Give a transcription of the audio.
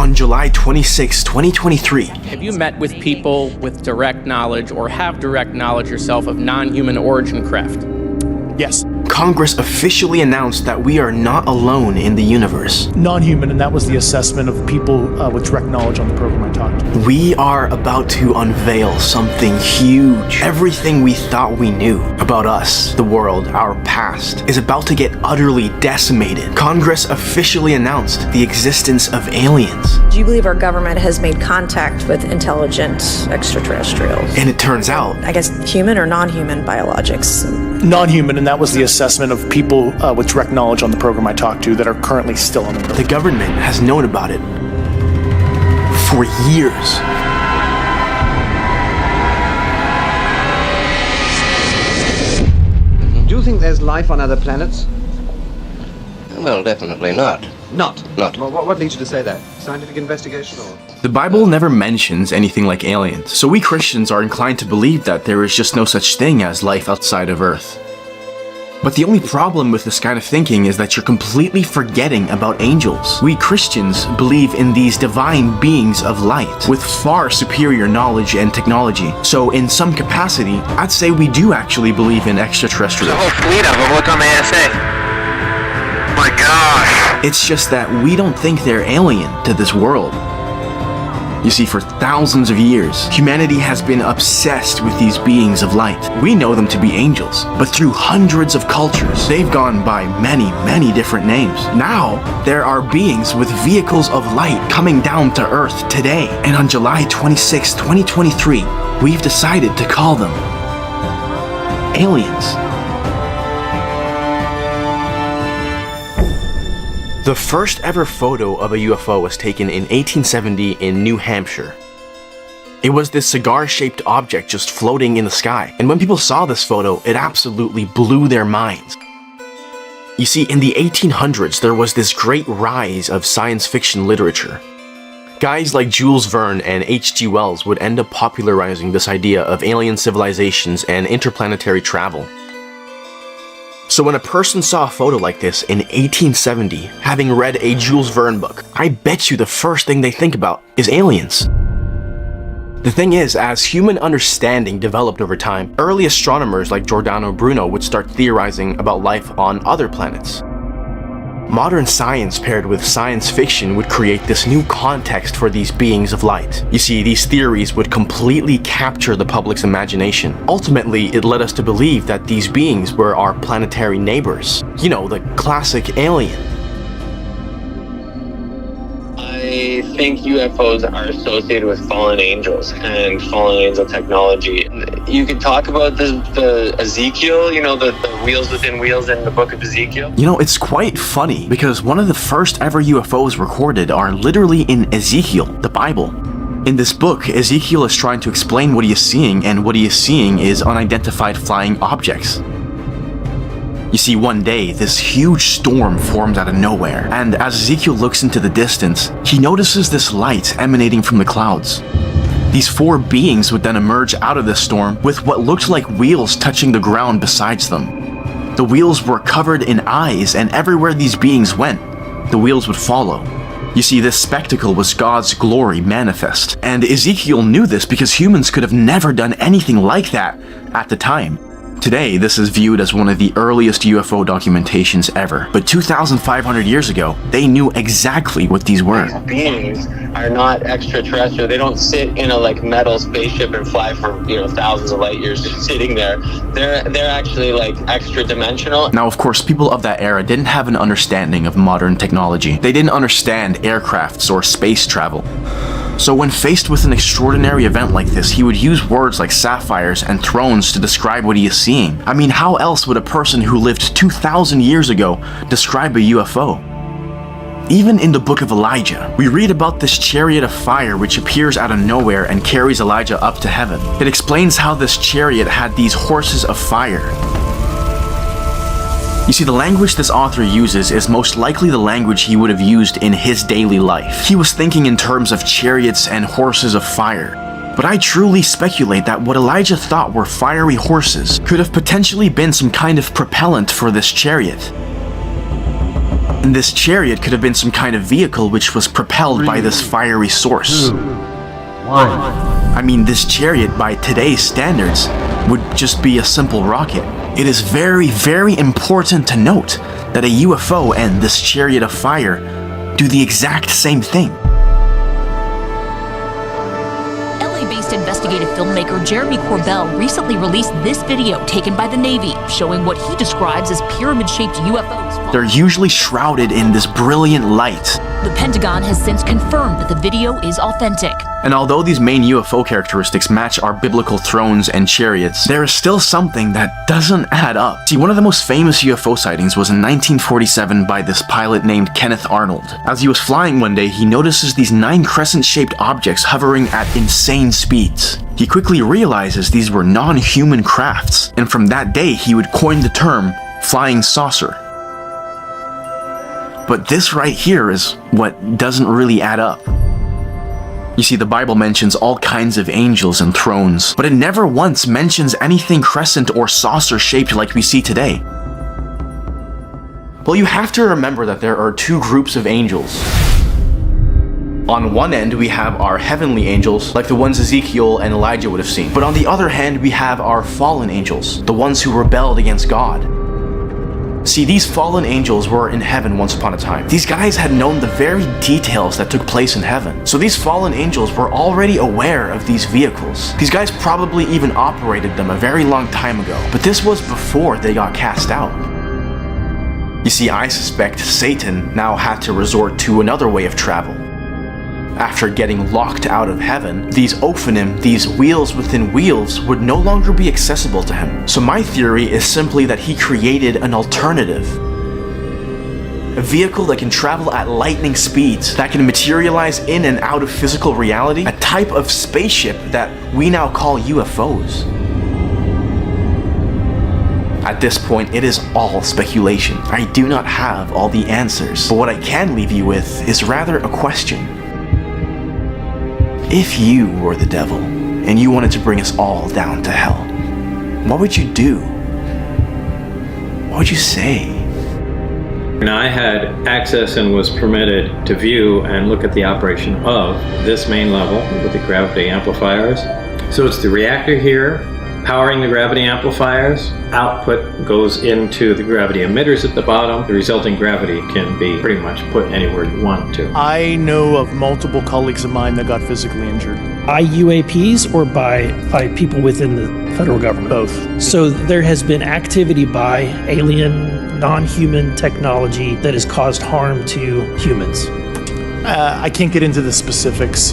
on July 26, 2023. Have you met with people with direct knowledge or have direct knowledge yourself of non-human origin craft? Yes. Congress officially announced that we are not alone in the universe. Non-human, and that was the assessment of people with direct knowledge on the program I talked to. We are about to unveil something huge. Everything we thought we knew about us, the world, our past, is about to get utterly decimated. Congress officially announced the existence of aliens. Do you believe our government has made contact with intelligent extraterrestrials? And it turns out, I guess human or non-human biologics? Non-human, and that was the assessment of people with direct knowledge on the program I talked to that are currently still on the program. the government has known about it for years. Do you think there's life on other planets? Well, definitely not. Not? Not. Well, what leads you to say that? Scientific investigation or...? The Bible never mentions anything like aliens, so we Christians are inclined to believe that there is just no such thing as life outside of Earth. But the only problem with this kind of thinking is that you're completely forgetting about angels. We Christians believe in these divine beings of light with far superior knowledge and technology. So in some capacity, I'd say we do actually believe in extraterrestrials. There's a whole fleet of them. Look on the ASA. My gosh. It's just that we don't think they're alien to this world. You see, for thousands of years, humanity has been obsessed with these beings of light. We know them to be angels, but through hundreds of cultures, they've gone by many, many different names. Now, there are beings with vehicles of light coming down to Earth today. And on July 26, 2023, we've decided to call them aliens. The first ever photo of a UFO was taken in 1870 in New Hampshire. It was this cigar-shaped object just floating in the sky, and when people saw this photo, it absolutely blew their minds. You see, in the 1800s, there was this great rise of science fiction literature. Guys like Jules Verne and H.G. Wells would end up popularizing this idea of alien civilizations and interplanetary travel. So when a person saw a photo like this in 1870, having read a Jules Verne book, I bet you the first thing they think about is aliens. The thing is, as human understanding developed over time, early astronomers like Giordano Bruno would start theorizing about life on other planets. Modern science paired with science fiction would create this new context for these beings of light. You see, these theories would completely capture the public's imagination. Ultimately, it led us to believe that these beings were our planetary neighbors. You know, the classic alien. I think UFOs are associated with fallen angels and fallen angel technology. You could talk about the Ezekiel, you know, the wheels within wheels in the book of Ezekiel. You know, it's quite funny because one of the first ever UFOs recorded are literally in Ezekiel, the Bible. In this book, Ezekiel is trying to explain what he is seeing, and what he is seeing is unidentified flying objects. You see, one day, this huge storm forms out of nowhere, and as Ezekiel looks into the distance, he notices this light emanating from the clouds. These four beings would then emerge out of this storm with what looked like wheels touching the ground besides them. The wheels were covered in eyes, and everywhere these beings went, the wheels would follow. You see, this spectacle was God's glory manifest, and Ezekiel knew this because humans could have never done anything like that at the time. Today, this is viewed as one of the earliest UFO documentations ever, but 2,500 years ago, they knew exactly what these were. These beings are not extraterrestrial. They don't sit in a like metal spaceship and fly for, you know, thousands of light years just sitting there. They're actually like extra dimensional. Now, of course, people of that era didn't have an understanding of modern technology. They didn't understand aircrafts or space travel. So when faced with an extraordinary event like this, he would use words like sapphires and thrones to describe what he is seeing. I mean, how else would a person who lived 2,000 years ago describe a UFO? Even in the book of Elijah, we read about this chariot of fire which appears out of nowhere and carries Elijah up to heaven. It explains how this chariot had these horses of fire. You see, the language this author uses is most likely the language he would have used in his daily life. He was thinking in terms of chariots and horses of fire. But I truly speculate that what Elijah thought were fiery horses could have potentially been some kind of propellant for this chariot. And this chariot could have been some kind of vehicle which was propelled by this fiery source. I mean, this chariot, by today's standards, would just be a simple rocket. It is very, very important to note that a UFO and this chariot of fire do the exact same thing. LA-based investigative filmmaker Jeremy Corbell recently released this video taken by the Navy, showing what he describes as pyramid-shaped UFOs. They're usually shrouded in this brilliant light. The Pentagon has since confirmed that the video is authentic. And although these main UFO characteristics match our biblical thrones and chariots, there is still something that doesn't add up. See, one of the most famous UFO sightings was in 1947 by this pilot named Kenneth Arnold. As he was flying one day, he notices these 9 crescent-shaped objects hovering at insane speeds. He quickly realizes these were non-human crafts, and from that day he would coin the term flying saucer. But this right here is what doesn't really add up. You see, the Bible mentions all kinds of angels and thrones, but it never once mentions anything crescent or saucer-shaped like we see today. Well, you have to remember that there are 2 groups of angels. On one end, we have our heavenly angels, like the ones Ezekiel and Elijah would have seen. But on the other hand, we have our fallen angels, the ones who rebelled against God. See, these fallen angels were in heaven once upon a time. These guys had known the very details that took place in heaven. So these fallen angels were already aware of these vehicles. These guys probably even operated them a very long time ago. But this was before they got cast out. You see, I suspect Satan now had to resort to another way of travel. After getting locked out of heaven, these Ophanim, these wheels within wheels, would no longer be accessible to him. So my theory is simply that he created an alternative. A vehicle that can travel at lightning speeds, that can materialize in and out of physical reality, a type of spaceship that we now call UFOs. At this point, it is all speculation. I do not have all the answers, but what I can leave you with is rather a question. If you were the devil, and you wanted to bring us all down to hell, what would you do? What would you say? And I had access and was permitted to view and look at the operation of this main level with the gravity amplifiers. So it's the reactor here, powering the gravity amplifiers. Output goes into the gravity emitters at the bottom. The resulting gravity can be pretty much put anywhere you want to. I know of multiple colleagues of mine that got physically injured. By UAPs or by people within the federal government? Both. So there has been activity by alien, non-human technology that has caused harm to humans. I can't get into the specifics.